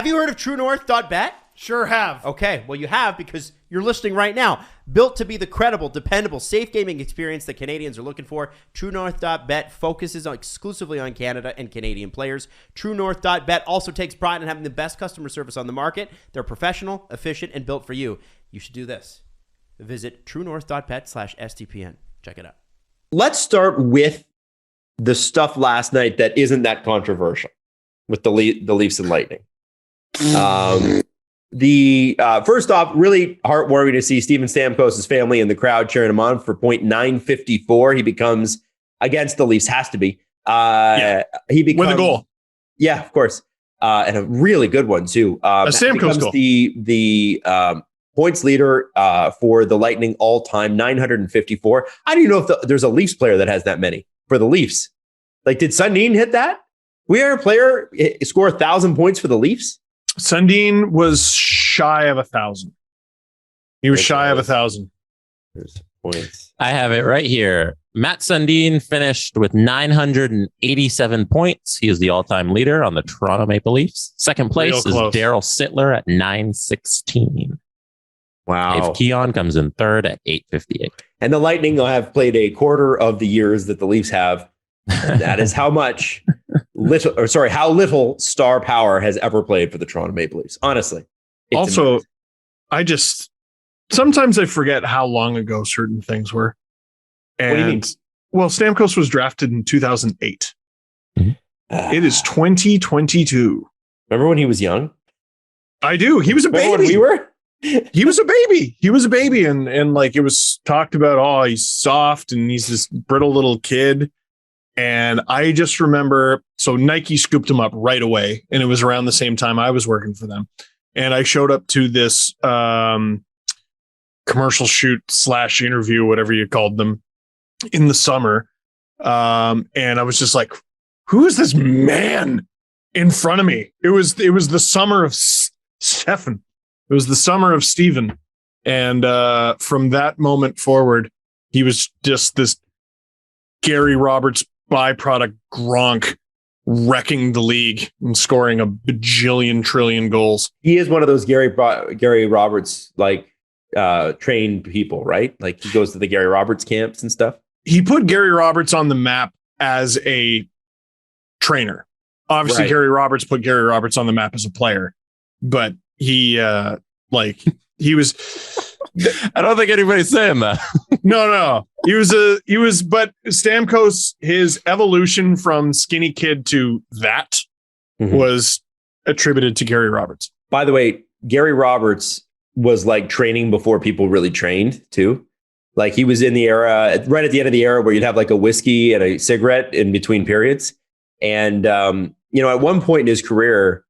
you heard of TrueNorth.bet? Sure have. Okay, well, you have because you're listening right now. Built to be the credible, dependable, safe gaming experience that Canadians are looking for, TrueNorth.bet focuses exclusively on Canada and Canadian players. TrueNorth.bet also takes pride in having the best customer service on the market. They're professional, efficient, and built for you. You should do this. Visit TrueNorth.bet/STPN. Check it out. Let's start with the stuff last night that isn't that controversial with the Leafs and Lightning. First off, really heartwarming to see Steven Stamkos' family in the crowd cheering him on for .954. He becomes, against the Leafs, has to be. He becomes with a goal. Yeah, of course, and a really good one too. A Stamkos goal. The points leader for the Lightning all time, 954. I don't even know if there's a Leafs player that has that many for the Leafs. Like, did Sundin hit that? We had a player score 1,000 points for the Leafs. Sundin was shy of 1,000. He was shy of 1,000. There's points. I have it right here. Matt Sundin finished with 987 points. He is the all-time leader on the Toronto Maple Leafs. Second place is Daryl Sittler at 916. Wow. Dave Keon comes in third at 858. And the Lightning have played a quarter of the years that the Leafs have. That is how little star power has ever played for the Toronto Maple Leafs. Honestly. Also, amazing. Sometimes I forget how long ago certain things were. And, what do you mean? Well, Stamkos was drafted in 2008. Mm-hmm. It is 2022. Remember when he was young? I do. He was a baby. When we were? He was a baby. He was a baby. And like it was talked about, oh, he's soft and he's this brittle little kid. And I just remember, so Nike scooped him up right away. And it was around the same time I was working for them. And I showed up to this commercial shoot / interview, whatever you called them, in the summer. And I was just like, who is this man in front of me? It was the summer of Stefan. It was the summer of Steven. And from that moment forward, he was just this Gary Roberts byproduct Gronk wrecking the league and scoring a bajillion trillion goals. He is one of those Gary Roberts trained people, right? Like he goes to the Gary Roberts camps and stuff. He put Gary Roberts on the map as a trainer. Obviously, right. Gary Roberts put Gary Roberts on the map as a player, but he was. I don't think anybody's saying that. No. He was, but Stamkos, his evolution from skinny kid to that was attributed to Gary Roberts. By the way, Gary Roberts was like training before people really trained too. Like he was in the era, right at the end of the era where you'd have like a whiskey and a cigarette in between periods. And, at one point in his career,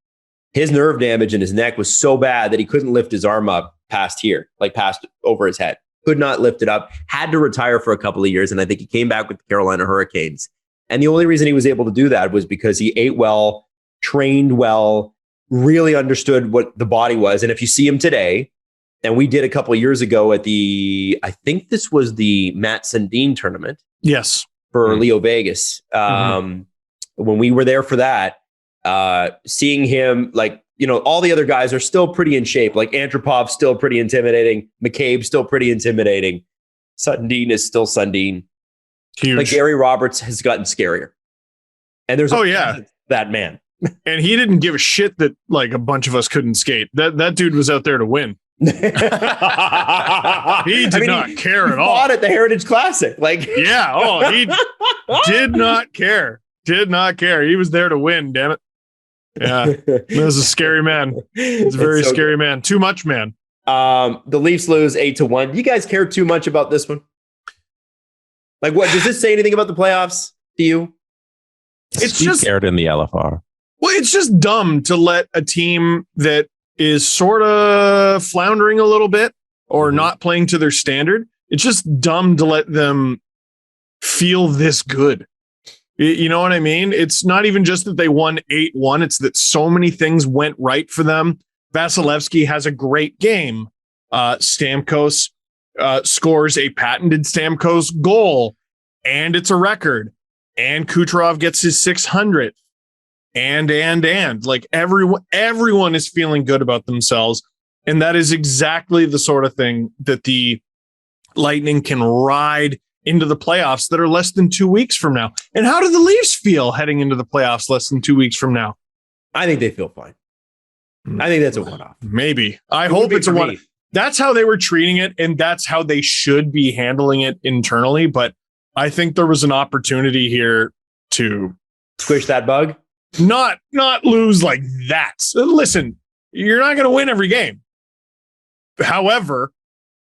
his nerve damage in his neck was so bad that he couldn't lift his arm up past over his head. Could not lift it up, had to retire for a couple of years. And I think he came back with the Carolina Hurricanes. And the only reason he was able to do that was because he ate well, trained well, really understood what the body was. And if you see him today, and we did a couple of years ago at I think this was the Matt Sundin tournament. Yes. For Leo Vegas. When we were there for that, seeing him, all the other guys are still pretty in shape. Like Antropov, still pretty intimidating. McCabe, still pretty intimidating. Sundin is still Sundin. Huge. Like Gary Roberts has gotten scarier. And there's that man. And he didn't give a shit that like a bunch of us couldn't skate. That dude was out there to win. He did not care at all. Fought at the Heritage Classic. He did not care. Did not care. He was there to win, damn it. Yeah. That was a scary man. It's a very scary man. Too much man. The Leafs lose 8-1. Do you guys care too much about this one? Like, what does this say anything about the playoffs to you? It's just scared in the LFR. Well, it's just dumb to let a team that is sort of floundering a little bit or not playing to their standard. It's just dumb to let them feel this good. You know what I mean? It's not even just that they won 8-1. It's that so many things went right for them. Vasilevsky has a great game. Stamkos scores a patented Stamkos goal, and it's a record. And Kucherov gets his 600th. and like everyone is feeling good about themselves. And that is exactly the sort of thing that the Lightning can ride into the playoffs that are less than 2 weeks from now. And how do the Leafs feel heading into the playoffs less than 2 weeks from now? I think they feel fine. I think that's a one-off. Maybe. I hope it's a one-off. That's how they were treating it, and that's how they should be handling it internally. But I think there was an opportunity here to squish that bug. Not lose like that. Listen, you're not going to win every game. However,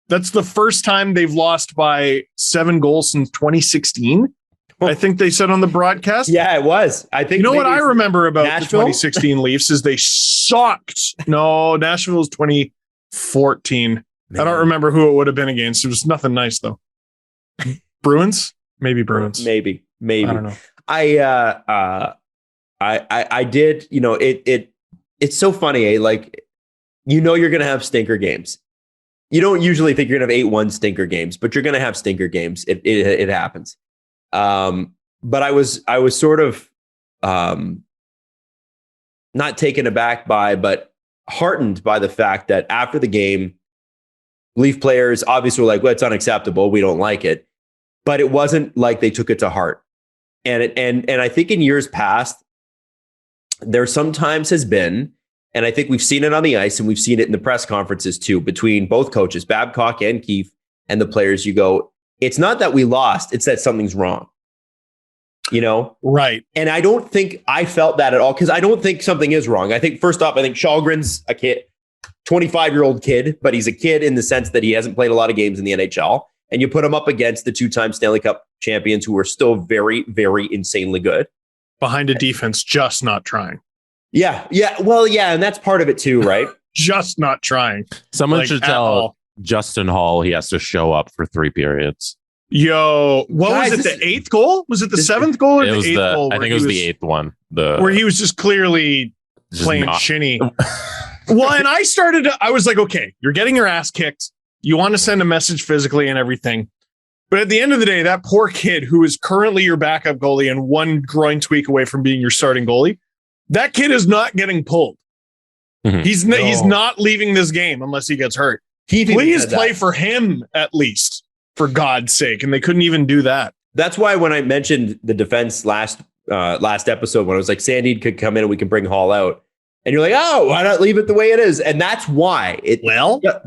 that's the first time they've lost by 7 goals since 2016. I think they said on the broadcast. Yeah, it was. I think. You know what I remember about Nashville? The 2016 Leafs is they sucked. No, Nashville's 2014. Man. I don't remember who it would have been against. It was nothing nice though. Bruins? Maybe Bruins. Maybe. I don't know. I did. You know, it's so funny. Like, you know, you're gonna have stinker games. You don't usually think you're gonna have 8-1 stinker games, but you're gonna have stinker games. It happens. But I was sort of not taken aback by, but heartened by the fact that after the game, Leaf players obviously were like, well, it's unacceptable. We don't like it. But it wasn't like they took it to heart. And I think in years past, there sometimes has been, and I think we've seen it on the ice and we've seen it in the press conferences too, between both coaches, Babcock and Keefe, and the players, you go, it's not that we lost, it's that something's wrong. You know? Right. And I don't think I felt that at all, because I don't think something is wrong. I think, first off, I think Shalgren's a kid, 25-year-old kid, but he's a kid in the sense that he hasn't played a lot of games in the NHL. And you put him up against the 2-time Stanley Cup champions who are still very, very insanely good. Behind a defense, just not trying. Yeah. Well, yeah. And that's part of it too, right? Just not trying. Someone should tell Justin Hall he has to show up for 3 periods. Yo, was it the 8th goal? Was it the 7th goal or the 8th goal? I think it was the 8th one. Where he was just clearly playing shinny. Well, and I was like, okay, you're getting your ass kicked. You want to send a message physically and everything. But at the end of the day, that poor kid who is currently your backup goalie and one groin tweak away from being your starting goalie, that kid is not getting pulled. Mm-hmm. He's not leaving this game unless he gets hurt. Please play for him at least, for God's sake. And they couldn't even do that. That's why when I mentioned the defense last episode, when I was like, Sandy could come in and we can bring Hall out. And you're like, oh, why not leave it the way it is? And that's why.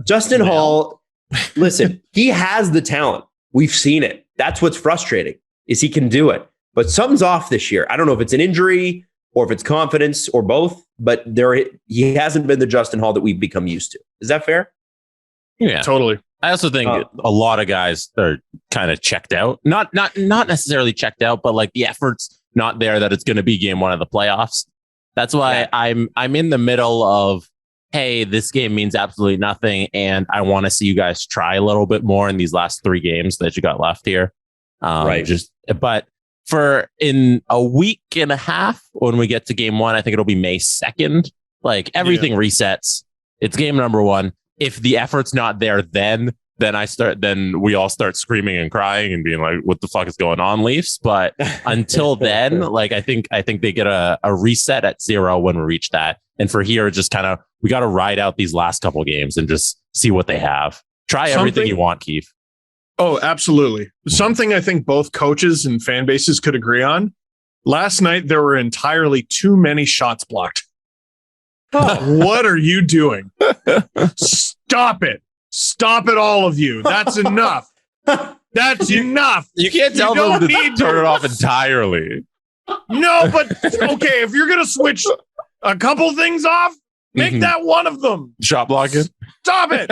Justin Hall, listen, he has the talent. We've seen it. That's what's frustrating, is he can do it. But something's off this year. I don't know if it's an injury or if it's confidence or both, but he hasn't been the Justin Hall that we've become used to. Is that fair? Yeah, totally. I also think a lot of guys are kind of checked out. Not necessarily checked out, but like the effort's not there that it's going to be game 1 of the playoffs. That's why I'm in the middle of, hey, this game means absolutely nothing, and I want to see you guys try a little bit more in these last 3 games that you got left here. Right. But for in a week and a half, when we get to game 1, I think it'll be May 2nd. Like everything resets. It's game number 1. If the effort's not there, then we all start screaming and crying and being like, what the fuck is going on, Leafs? But until then, like, I think they get a reset at 0 when we reach that. And for here, just kind of, we got to ride out these last couple games and just see what they have. Try everything you want, Keith. Oh, absolutely. Something I think both coaches and fan bases could agree on. Last night, there were entirely too many shots blocked. What are you doing? Stop it. Stop it, all of you. That's enough. That's enough. You can't tell them to turn it off entirely. No, but okay, if you're going to switch a couple things off, make that one of them. Shot blocking. Stop it.